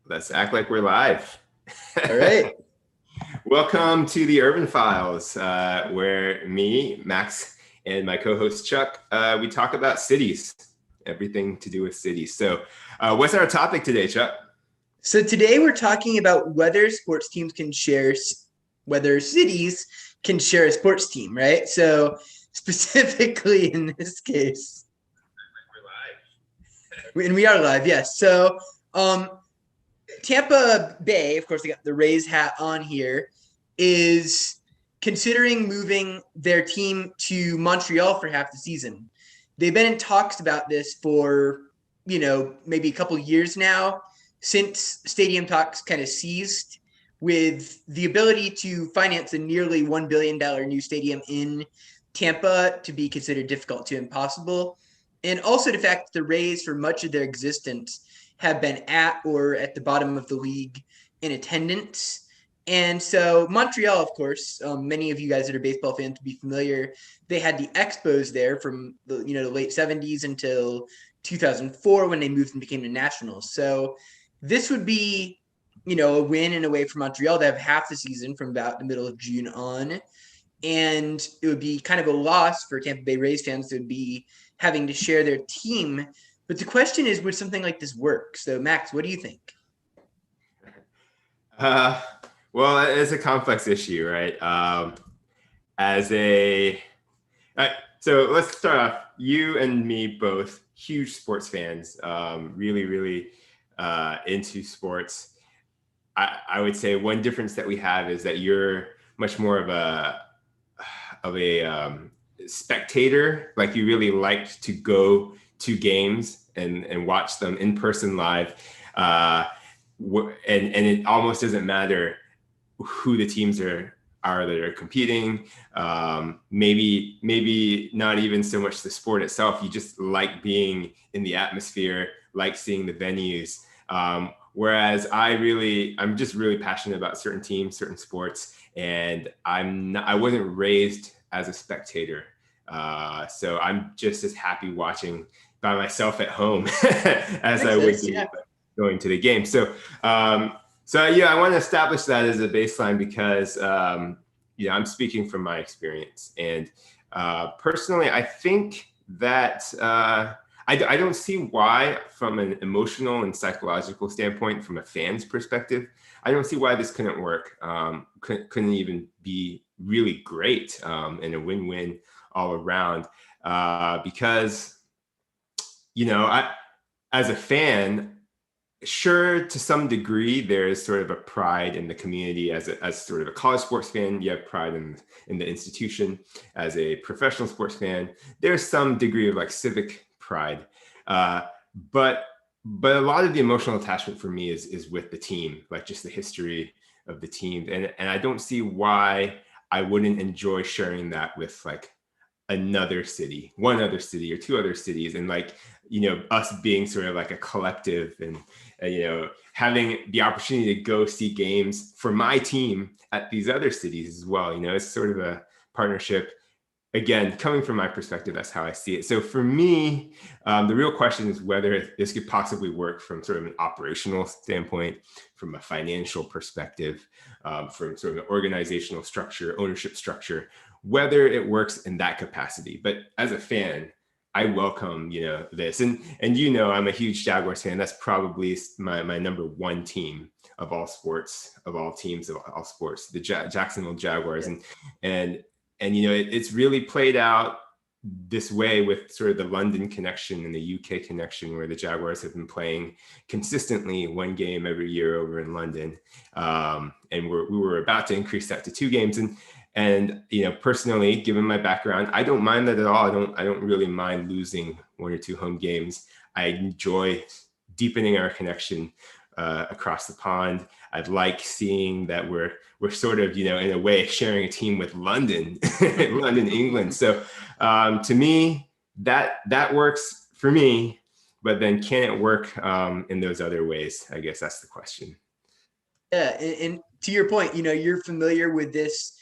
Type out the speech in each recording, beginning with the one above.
Let's act like we're live. All right. Welcome to the Urban Files, where me, Max, and my co-host Chuck, we talk about cities, everything to do with cities. So, what's our topic today, Chuck? So today we're talking about whether whether cities can share a sports team, right? So specifically in this case, and we are live, yes. So um, Tampa Bay, of course, they got the Rays hat on here, is considering moving their team to Montreal for half the season. They've been in talks about this for, maybe a couple years now, since stadium talks kind of ceased, with the ability to finance a nearly $1 billion new stadium in Tampa to be considered difficult to impossible. And also the fact that the Rays, for much of their existence, have been at or at the bottom of the league in attendance. And so Montreal, of course, many of you guys that are baseball fans to be familiar, they had the Expos there from the late 70s until 2004 when they moved and became the Nationals. So this would be, a win in a way for Montreal to have half the season from about the middle of June on. And it would be kind of a loss for Tampa Bay Rays fans to be having to share their team. But the question is, would something like this work? So, Max, what do you think? Uh, well, it's a complex issue, right? As a, so let's start off. You and me both huge sports fans, really into sports. I would say one difference that we have is that you're much more of a spectator. Like you really liked to go to games and watch them in person live, and it almost doesn't matter who the teams are that are competing. Maybe not even so much the sport itself. You just like being in the atmosphere, like seeing the venues. Whereas I'm just really passionate about certain teams, certain sports, and I wasn't raised as a spectator. So I'm just as happy watching by myself at home as I would be going to the game. So yeah, I want to establish that as a baseline because I'm speaking from my experience, and personally, I think that I don't see why, from an emotional and psychological standpoint, from a fan's perspective, I don't see why this couldn't work. Couldn't even be really great and a win-win all around. Because, as a fan, sure, to some degree, there is sort of a pride in the community. As sort of a college sports fan, you have pride in the institution. As a professional sports fan, there's some degree of like civic pride, but a lot of the emotional attachment for me is with the team, like just the history of the team, and I don't see why I wouldn't enjoy sharing that with like one other city or two other cities, and like us being sort of like a collective, and having the opportunity to go see games for my team at these other cities as well. It's sort of a partnership. Again, coming from my perspective, that's how I see it. So for me, the real question is whether this could possibly work from sort of an operational standpoint, from a financial perspective, from sort of an organizational structure, ownership structure, whether it works in that capacity. But as a fan, I welcome, this. And I'm a huge Jaguars fan. That's probably my number one team of all sports, of all teams, of all sports, the Jacksonville Jaguars. And it's really played out this way with sort of the London connection and the UK connection, where the Jaguars have been playing consistently one game every year over in London. And we were about to increase that to two games. And personally, given my background, I don't mind that at all. I don't really mind losing one or two home games. I enjoy deepening our connection across the pond. I'd like seeing that we're sort of, in a way, sharing a team with London, London, England. So to me, that works for me. But then can it work in those other ways? I guess that's the question. Yeah, and to your point, you're familiar with this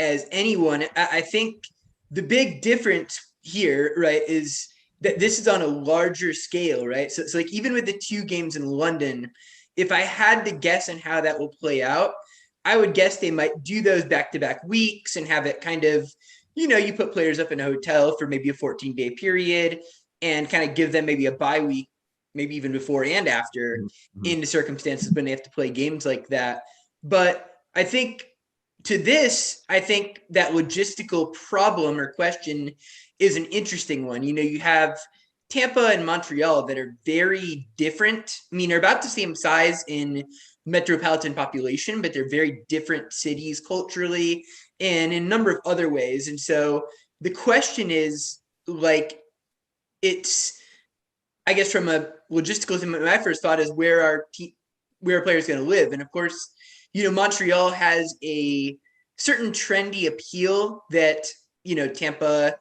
as anyone. I think the big difference here, right, is that this is on a larger scale, right? So like even with the two games in London, if I had to guess on how that will play out, I would guess they might do those back-to-back weeks and have it kind of, you put players up in a hotel for maybe a 14-day period and kind of give them maybe a bye week, maybe even before and after, into circumstances when they have to play games like that. But I think I think that logistical problem or question is an interesting one. You have Tampa and Montreal that are very different. I mean, they're about the same size in metropolitan population, but they're very different cities culturally and in a number of other ways. And so the question is like, I guess from a logistical standpoint, my first thought is where are players going to live? And of course, Montreal has a certain trendy appeal that, Tampa,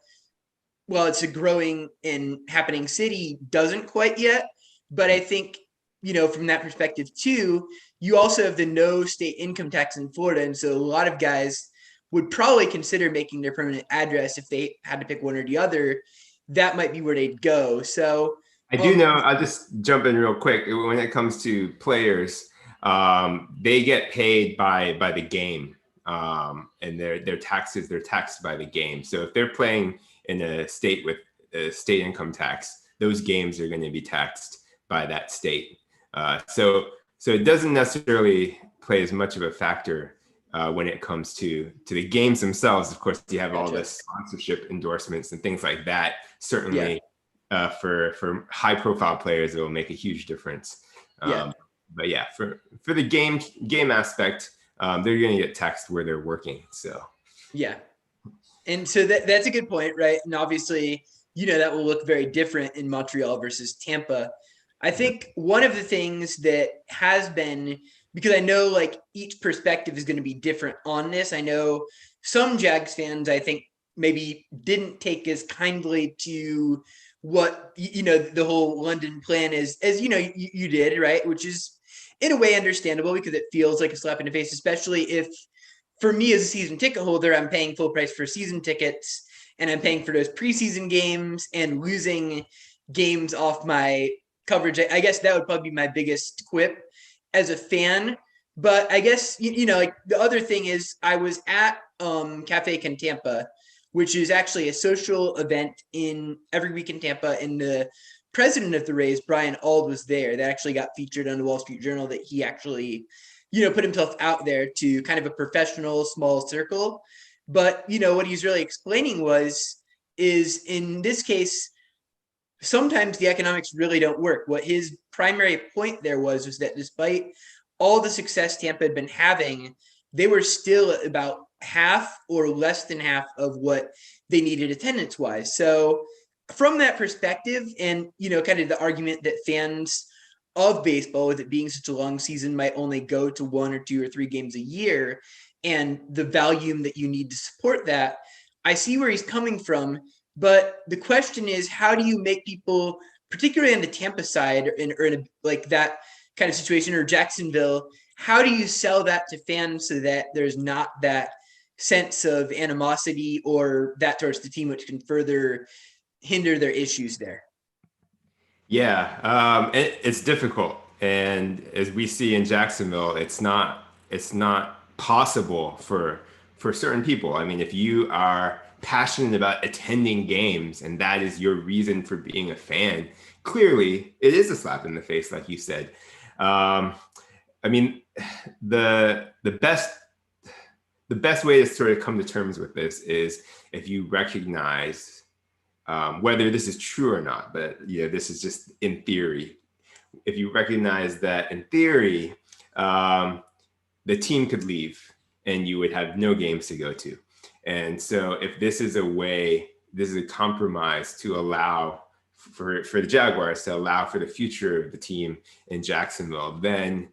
well, it's a growing and happening city, doesn't quite yet. But I think, from that perspective too, you also have the no state income tax in Florida. And so a lot of guys would probably consider making their permanent address if they had to pick one or the other. That might be where they'd go. So I do know, I'll just jump in real quick. When it comes to players, they get paid by the game, and they're taxed by the game. So if they're playing in a state with a state income tax, those games are going to be taxed by that state. So it doesn't necessarily play as much of a factor when it comes to the games themselves. Of course, you have all the sponsorship endorsements and things like that. Certainly, for high profile players, it will make a huge difference. But yeah, for the game aspect, they're going to get taxed where they're working. So yeah, and so that's a good point, right? And obviously, that will look very different in Montreal versus Tampa. I think one of the things that has been, because I know like each perspective is going to be different on this. I know some Jags fans, I think, maybe didn't take as kindly to what, the whole London plan is, as you did, right? Which is in a way understandable because it feels like a slap in the face, especially if, for me as a season ticket holder, I'm paying full price for season tickets and I'm paying for those preseason games and losing games off my coverage. I guess that would probably be my biggest quip as a fan. But I guess, like the other thing is I was at Cafe Can Tampa, which is actually a social event in every week in Tampa. And the president of the Rays, Brian Auld, was there. That actually got featured on the Wall Street Journal, that he actually, put himself out there to kind of a professional small circle. But, what he's really explaining is in this case, sometimes the economics really don't work. What his primary point there was that despite all the success Tampa had been having, they were still about half or less than half of what they needed attendance wise. So from that perspective, and kind of the argument that fans of baseball, with it being such a long season, might only go to 1 or 2 or 3 games a year, and the volume that you need to support that, I see where he's coming from. But the question is, how do you make people, particularly on the Tampa side, or in like that kind of situation, or Jacksonville, how do you sell that to fans so that there's not that sense of animosity or that towards the team, which can further hinder their issues there? yeah, it's difficult, and as we see in Jacksonville, it's not possible for certain people. I mean, if you are passionate about attending games and that is your reason for being a fan, clearly it is a slap in the face, like you said. I mean, the best way to sort of come to terms with this is if you recognize, whether this is true or not, but this is just in theory. If you recognize that in theory, the team could leave and you would have no games to go to. And so if this is a compromise to allow for the Jaguars to allow for the future of the team in Jacksonville, then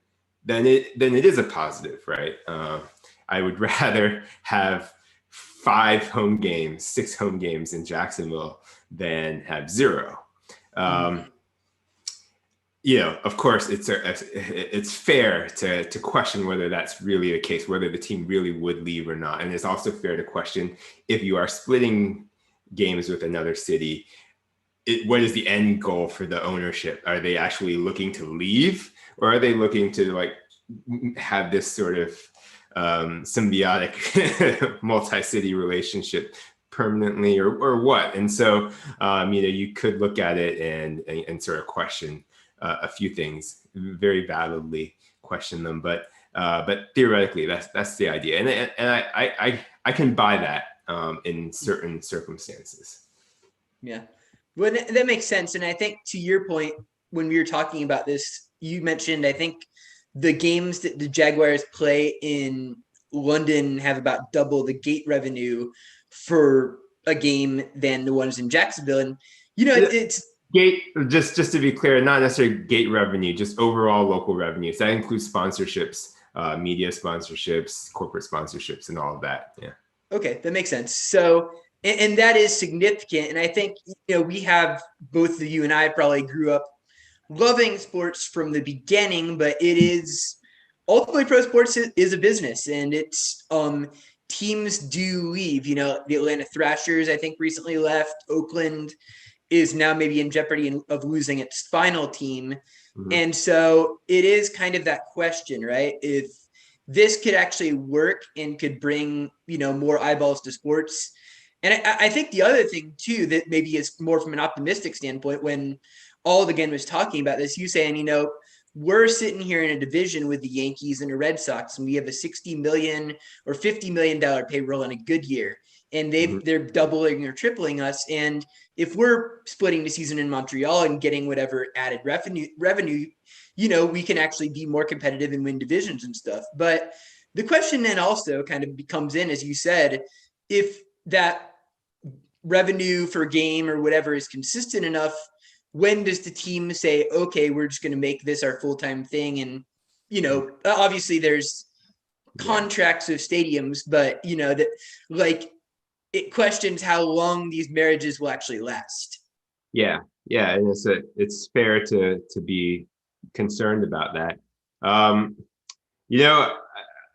it is a positive, right? I would rather have 5 home games, 6 home games in Jacksonville than have 0. Of course, it's fair to question whether that's really the case, whether the team really would leave or not. And it's also fair to question, if you are splitting games with another city, what is the end goal for the ownership? Are they actually looking to leave, or are they looking to like have this sort of symbiotic multi-city relationship permanently, or what? And so, you could look at it and sort of question a few things, very validly question them, but theoretically, that's the idea, and I can buy that in certain circumstances. Yeah, well, that makes sense. And I think to your point, when we were talking about this, you mentioned, I think, the games that the Jaguars play in London have about double the gate revenue for a game than the ones in Jacksonville. And, it's Gate, just to be clear, not necessarily gate revenue, just overall local revenues. That includes sponsorships, media sponsorships, corporate sponsorships, and all of that. Yeah. Okay, that makes sense. So, and that is significant. And I think, we have, both of you and I probably grew up loving sports from the beginning, but it is ultimately, pro sports is a business, and it's teams do leave. The Atlanta Thrashers, I think, recently left. Oakland is now maybe in jeopardy of losing its final team. Mm-hmm. And so it is kind of that question, right? If this could actually work and could bring, more eyeballs to sports. And I think the other thing too, that maybe is more from an optimistic standpoint, when Ald again was talking about this, you saying, we're sitting here in a division with the Yankees and the Red Sox, and we have a $60 million or $50 million payroll in a good year. And they're doubling or tripling us. And if we're splitting the season in Montreal and getting whatever added revenue, we can actually be more competitive and win divisions and stuff. But the question then also kind of comes in, as you said, if that revenue for game or whatever is consistent enough, when does the team say, okay, we're just going to make this our full-time thing? And, obviously there's contracts of stadiums, but, that like, it questions how long these marriages will actually last. Yeah. And it's fair to be concerned about that.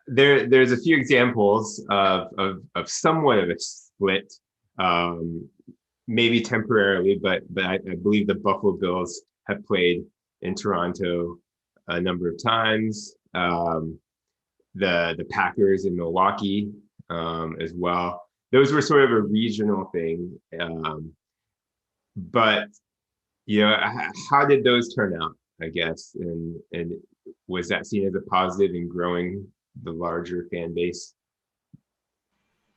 There's a few examples of somewhat of a split, maybe temporarily, but I believe the Buffalo Bills have played in Toronto a number of times. The Packers in Milwaukee as well. Those were sort of a regional thing, but how did those turn out? I guess, and was that seen as a positive in growing the larger fan base?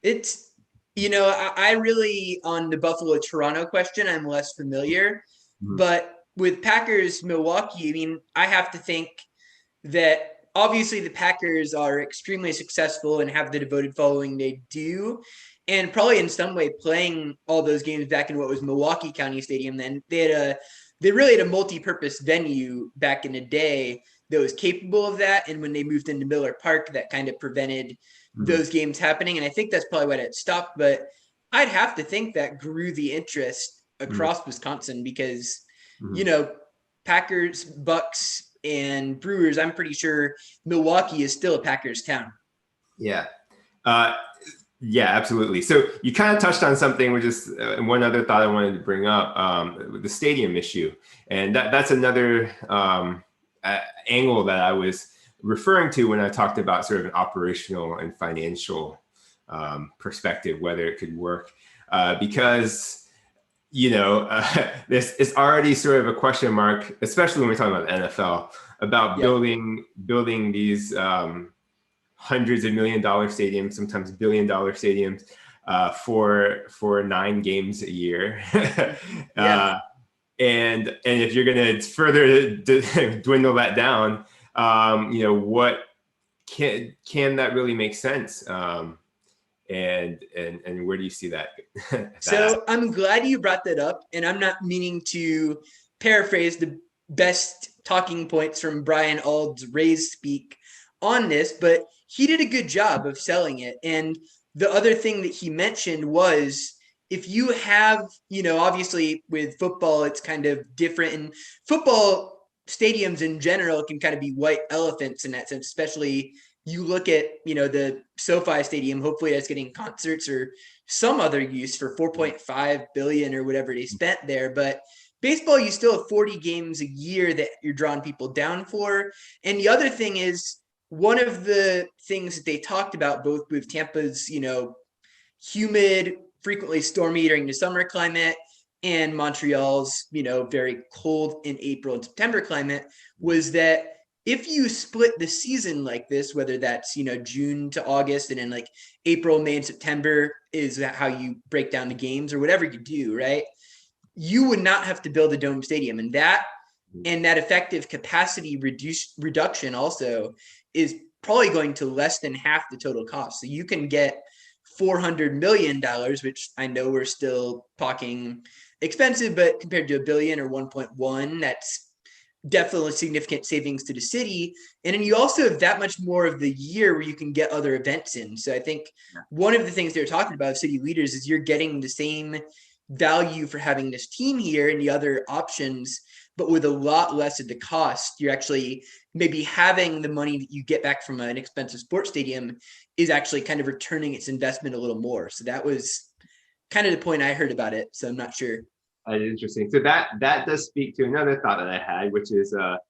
It's, I really, on the Buffalo Toronto question, I'm less familiar, but with Packers Milwaukee, I have to think that obviously the Packers are extremely successful and have the devoted following they do. And probably in some way playing all those games back in what was Milwaukee County Stadium, then they really had a multi-purpose venue back in the day that was capable of that. And when they moved into Miller Park, that kind of prevented those games happening. And I think that's probably why it stopped. But I'd have to think that grew the interest across Wisconsin because, Packers, Bucks, and Brewers, I'm pretty sure Milwaukee is still a Packers town. Yeah. Yeah, absolutely. So you kind of touched on something, which is one other thought I wanted to bring up, the stadium issue. And that's another angle that I was referring to when I talked about sort of an operational and financial perspective, whether it could work. Because, this is already sort of a question mark, especially when we're talking about the NFL, about building these hundreds of $1 million stadiums, sometimes $1 billion stadiums, for 9 games a year. And if you're going to further dwindle that down, what can that really make sense? And where do you see that? So I'm glad you brought that up, and I'm not meaning to paraphrase the best talking points from Brian Ald's Rays speak on this, but he did a good job of selling it. And the other thing that he mentioned was, if you have, obviously with football, it's kind of different, and football stadiums in general can kind of be white elephants in that sense, especially you look at, the SoFi Stadium, hopefully that's getting concerts or some other use for $4.5 billion or whatever they spent there. But baseball, you still have 40 games a year that you're drawing people down for. And the other thing is, one of the things that they talked about, both with Tampa's, humid, frequently stormy during the summer climate, and Montreal's, very cold in April and September climate, was that if you split the season like this, whether that's, June to August, and then like April, May, and September is how you break down the games, or whatever you do, right? You would not have to build a dome stadium. And that effective capacity reduction also is probably going to less than half the total cost. So you can get $400 million, which I know we're still talking expensive, but compared to $1 billion or 1.1, that's definitely significant savings to the city. And then you also have that much more of the year where you can get other events in. So I think one of the things they're talking about, city leaders, is you're getting the same value for having this team here and the other options, but with a lot less of the cost. You're actually maybe having the money that you get back from an expensive sports stadium is actually kind of returning its investment a little more. So that was kind of the point I heard about it. So I'm not sure. Interesting. So that does speak to another thought that I had, which is I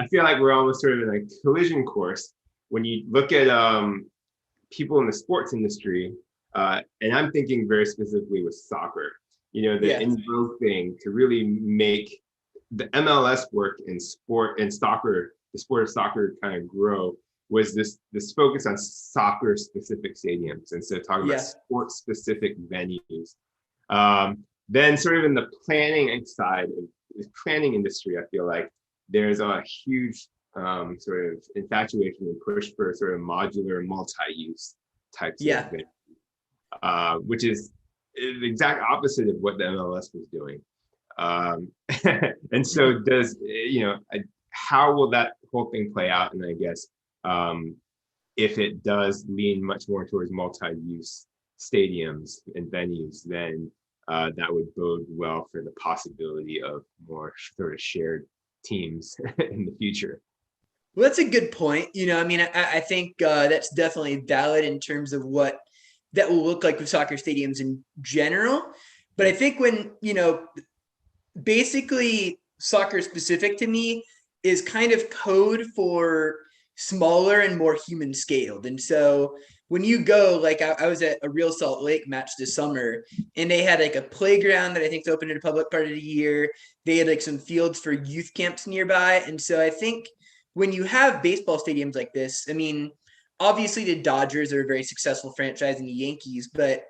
feel like we're almost sort of in a collision course when you look at people in the sports industry, and I'm thinking very specifically with soccer. The in-vogue thing to really make the MLS work in sport and soccer, the sport of soccer kind of grow, was this focus on soccer specific stadiums. And so talking about sports specific venues. Then sort of in the planning side of the planning industry, I feel like there's a huge sort of infatuation and push for sort of modular multi-use types of venues, which is the exact opposite of what the MLS was doing. And so how will that whole thing play out? And I guess if it does lean much more towards multi-use stadiums and venues, then that would bode well for the possibility of more sort of shared teams in the future. Well, that's a good point. I think that's definitely valid in terms of what that will look like with soccer stadiums in general. But I think when, basically soccer specific to me is kind of code for smaller and more human scaled. And so when you go, like I was at a Real Salt Lake match this summer, and they had like a playground that I think is open to the public part of the year. They had like some fields for youth camps nearby. And so I think when you have baseball stadiums like this, I mean, obviously the Dodgers are a very successful franchise, and the Yankees, but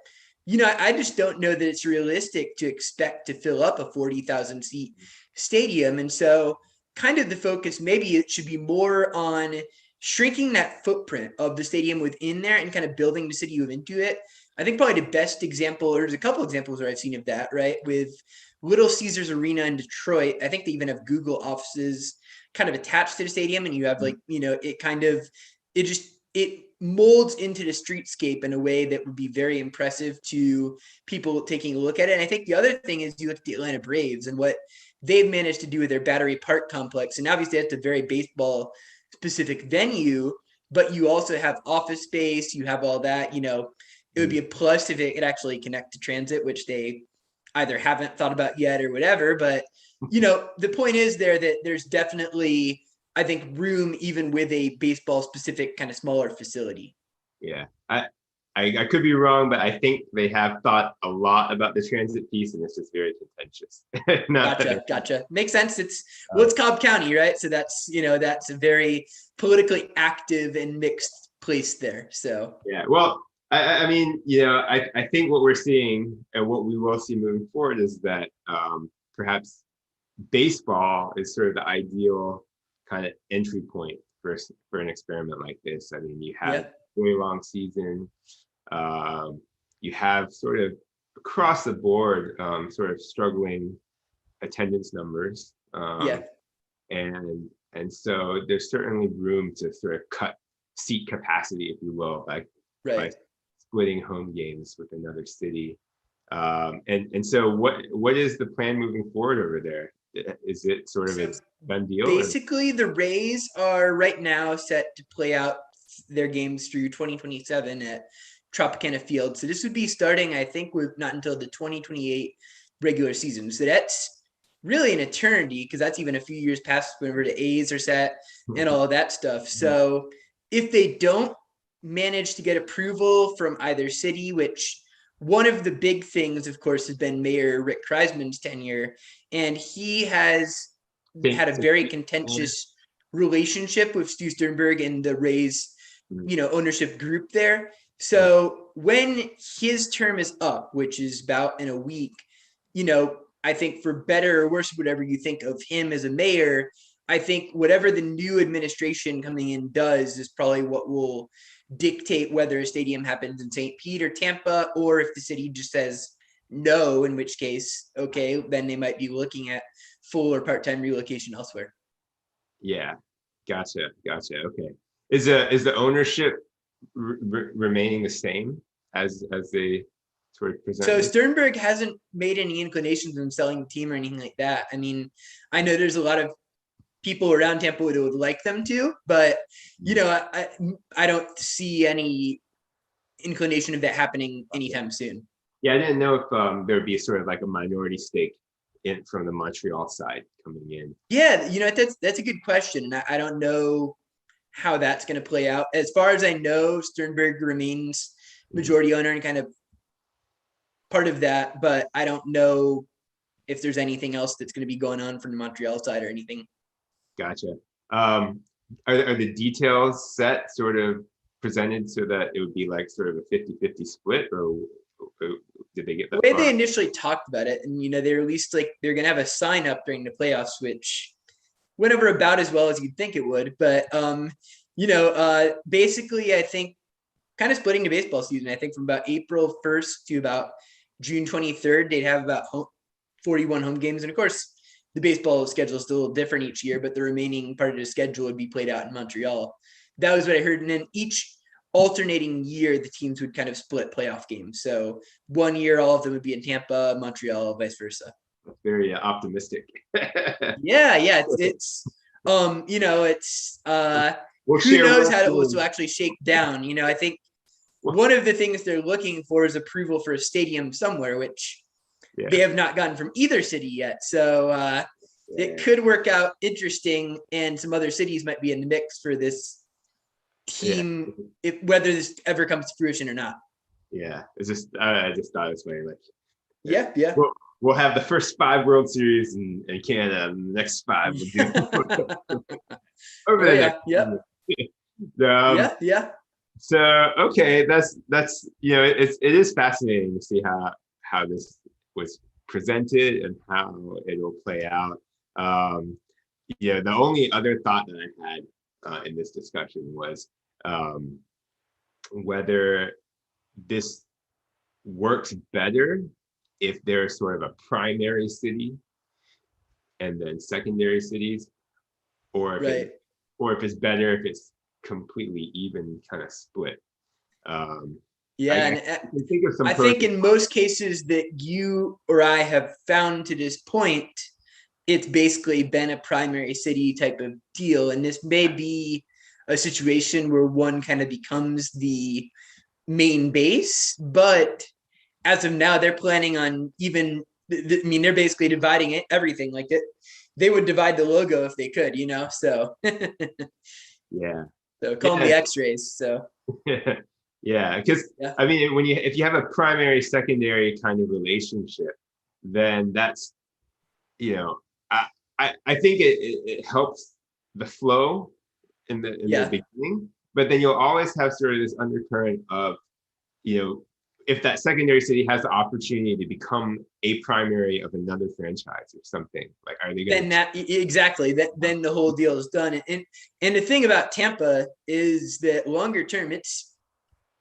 I just don't know that it's realistic to expect to fill up a 40,000 seat stadium. And so kind of the focus, maybe it should be more on shrinking that footprint of the stadium within there and kind of building the city into it. I think probably the best example, or there's a couple examples where I've seen of that, right? With Little Caesars Arena in Detroit, I think they even have Google offices kind of attached to the stadium, and you have like, it molds into the streetscape in a way that would be very impressive to people taking a look at it. And I think the other thing is you look at the Atlanta Braves and what they've managed to do with their Battery Park complex. And obviously that's a very baseball specific venue, but you also have office space, you have all that. It would be a plus if it could actually connect to transit, which they either haven't thought about yet or whatever. But, the point is there that there's definitely, I think, room even with a baseball specific kind of smaller facility. Yeah, I could be wrong, but I think they have thought a lot about the transit piece, and it's just very contentious. Gotcha. Makes sense. It's Cobb County, right? So that's that's a very politically active and mixed place there. So yeah, well, I mean, I think what we're seeing and what we will see moving forward is that perhaps baseball is sort of the ideal kind of entry point for an experiment like this. I mean, you have a very long season. You have sort of across the board sort of struggling attendance numbers. And so there's certainly room to sort of cut seat capacity, if you will, by splitting home games with another city. And so what is the plan moving forward over there? Is it sort of a done deal? Basically, the Rays are right now set to play out their games through 2027 at Tropicana Field. So this would be starting, I think, with not until the 2028 regular season. So that's really an eternity, because that's even a few years past whenever the A's are set and all of that stuff. So if they don't manage to get approval from either city, which one of the big things, of course, has been Mayor Rick Kreisman's tenure, and he has had a very contentious relationship with Stu Sternberg and the Rays, ownership group there. So when his term is up, which is about in a week, I think for better or worse, whatever you think of him as a mayor, I think whatever the new administration coming in does is probably what will dictate whether a stadium happens in St. Pete or Tampa, or if the city just says no, in which case, okay, then they might be looking at full or part-time relocation elsewhere. Yeah, gotcha. Okay, is the ownership remaining the same as they sort of present? So Sternberg hasn't made any inclinations on selling the team or anything like that. I mean, I know there's a lot of people around Tampa who would like them to, but I don't see any inclination of that happening anytime soon. Yeah, I didn't know if there would be sort of like a minority stake in from the Montreal side coming in. Yeah, that's a good question, and I don't know how that's going to play out. As far as I know, Sternberg remains majority owner and kind of part of that, but I don't know if there's anything else that's going to be going on from the Montreal side or anything. Gotcha. Are the details set sort of presented so that it would be like sort of a 50-50 split, or did they get that? The way they initially talked about it, and they released like they're going to have a sign up during the playoffs, which went over about as well as you'd think it would. But basically, I think kind of splitting the baseball season. I think from about April 1st to about June 23rd, they'd have about 41 home games, and of course, the baseball schedule is still a little different each year, but the remaining part of the schedule would be played out in Montreal. That was what I heard. And then each alternating year, the teams would kind of split playoff games. So one year, all of them would be in Tampa, Montreal, vice versa. That's very optimistic. Yeah. It's who knows how it will actually shake down. I think one of the things they're looking for is approval for a stadium somewhere, which they have not gotten from either city yet. So it could work out interesting, and some other cities might be in the mix for this team, whether this ever comes to fruition or not. Yeah, it's just I just thought it was very like we'll have the first 5 World Series in Canada, and the next 5 will do over there. So okay, that's it is fascinating to see how this was presented and how it'll play out. The only other thought that I had in this discussion was whether this works better if there's sort of a primary city and then secondary cities, or if it's better if it's completely even kind of split. I think in most cases that you or I have found to this point, it's basically been a primary city type of deal. And this may be a situation where one kind of becomes the main base, but as of now, they're planning on they're basically dividing everything like it. They would divide the logo if they could, so. Yeah. So call them the X-rays. So. Yeah, because I mean, if you have a primary secondary kind of relationship, then that's I think it helps the flow in the beginning, but then you'll always have sort of this undercurrent of if that secondary city has the opportunity to become a primary of another franchise or something, like are they going to then the whole deal is done. And the thing about Tampa is that longer term,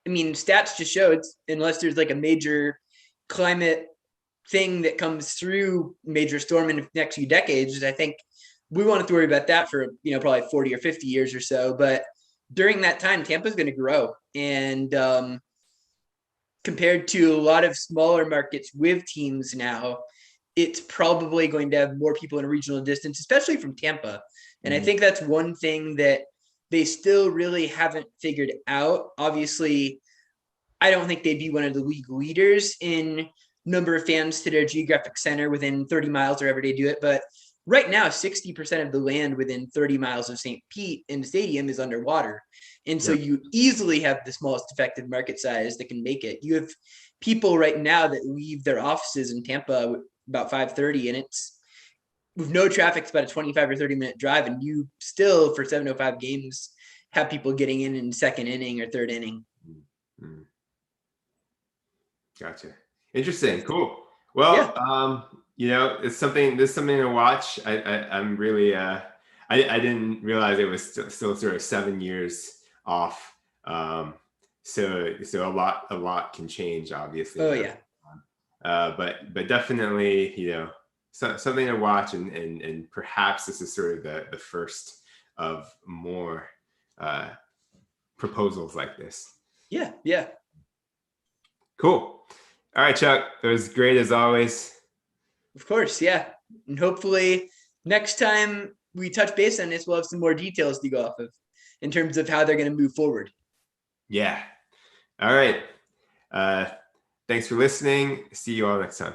stats just show it's, unless there's like a major climate thing that comes through, major storm in the next few decades, I think we won't have to worry about that for probably 40 or 50 years or so. But during that time, Tampa's going to grow, and compared to a lot of smaller markets with teams now, it's probably going to have more people in a regional distance, especially from Tampa. And I think that's one thing that they still really haven't figured out. Obviously, I don't think they'd be one of the league leaders in number of fans to their geographic center within 30 miles or wherever they do it. But right now, 60% of the land within 30 miles of St. Pete in the stadium is underwater. And so you easily have the smallest effective market size that can make it. You have people right now that leave their offices in Tampa about 5:30, and it's with no traffic, it's about a 25 or 30-minute drive, and you still, for 7:05 games, have people getting in second inning or third inning. Mm-hmm. Gotcha. Interesting. Cool. Well, it's something to watch. I'm really I didn't realize it was still sort of 7 years off. So a lot can change, obviously. Oh yeah. But definitely, something to watch, and perhaps this is sort of the first of more proposals like this. Yeah. Yeah. Cool. All right, Chuck. It was great as always. Of course, yeah. And hopefully next time we touch base on this, we'll have some more details to go off of in terms of how they're going to move forward. Yeah. All right. Thanks for listening. See you all next time.